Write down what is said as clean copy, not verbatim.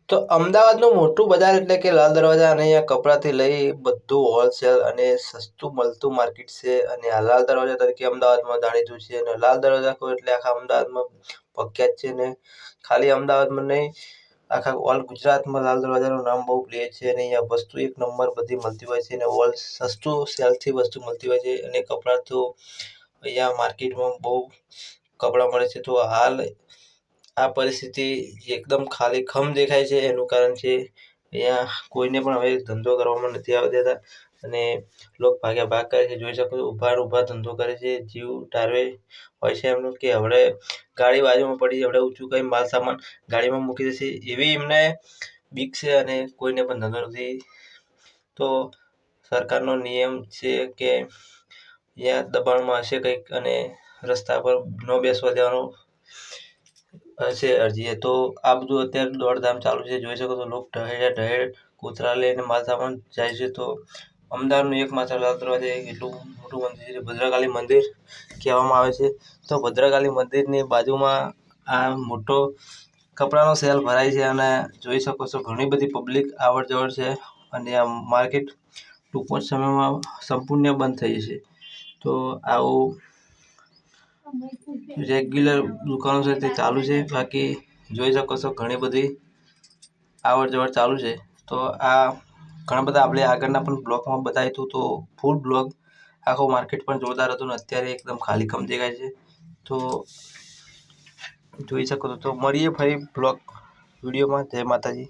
તો અમદાવાદનું મોટું બજાર એટલે કે લાલ દરવાજા અને અહીંયા કપડાથી લઈ બધું હોલસેલ અને સસ્તું મળતું માર્કેટ છે. અને આ લાલ દરવાજા તરીકે અમદાવાદમાં જાણીતું છે. અને લાલ દરવાજા કહો એટલે આખા અમદાવાદમાં પ્રખ્યાત છે. ને ખાલી અમદાવાદમાં નહીં, આખા ઓલ ગુજરાતમાં લાલ દરવાજાનું નામ બહુ લે છે. અને અહીંયા વસ્તુ એક નંબર બધી મળતી હોય છે. અને ઓલ સસ્તું સેલથી વસ્તુ મળતી હોય છે. અને કપડાં તો અહીંયા માર્કેટમાં બહુ કપડાં મળે છે. તો હાલ આ પરિસ્થિતિ એકદમ ખાલી ખમ દેખાય છે. એનું કારણ છે અહીંયા કોઈને પણ હવે ધંધો કરવામાં નથી આવવા દેતા અને લોક ભાગ્યા ભાગ કરે છે. જોઈ શકો છો ઊભા ને ઊભા ધંધો કરે છે. જીવ ટાળવે હોય છે એમનું કે હવે ગાડી બાજુમાં પડી, હવે ઊંચું કરી માલ સામાન ગાડીમાં મૂકી દેશે એવી એમને બીક છે. અને કોઈને પણ ધંધો નથી. તો સરકારનો નિયમ છે કે અહીંયા દબાણમાં હશે કંઈક અને રસ્તા પર ન બેસવા દેવાનો હશે અરજી. તો આ બધું અત્યારે દોડધામ ચાલુ છે. જોઈ શકો તો લોક ઢહેર ઢહેર કોથળા લઈને માલ સામાન જાય છે. તો અમદાવાદનું એકમાત્ર લાલ દરવાજા એટલું મોટું મંદિર છે, ભદ્રકાળી મંદિર કહેવામાં આવે છે. તો ભદ્રકાળી મંદિરની બાજુમાં આ મોટો કપડાનો સેલ ભરાય છે. અને જોઈ શકો છો ઘણી બધી પબ્લિક આવડ જવડ છે. અને આ માર્કેટ ટૂંક જ સમયમાં સંપૂર્ણ બંધ થઈ જશે. તો આવું રેગ્યુલર દુકાનો છે તે ચાલુ છે. બાકી જોઈ શકો છો ઘણી બધી આવડ જવડ ચાલુ છે. તો આ ઘણા બધા આપણે આગળના પણ બ્લોગમાં બતાવ્યું હતું. તો ફૂલ બ્લોગ આખો માર્કેટ પણ જોરદાર હતું. ને અત્યારે એકદમ ખાલી ખમ દેખાય છે. તો જોઈ શકો છો. તો મળીએ ફરી બ્લોગ વિડીયોમાં. જય માતાજી.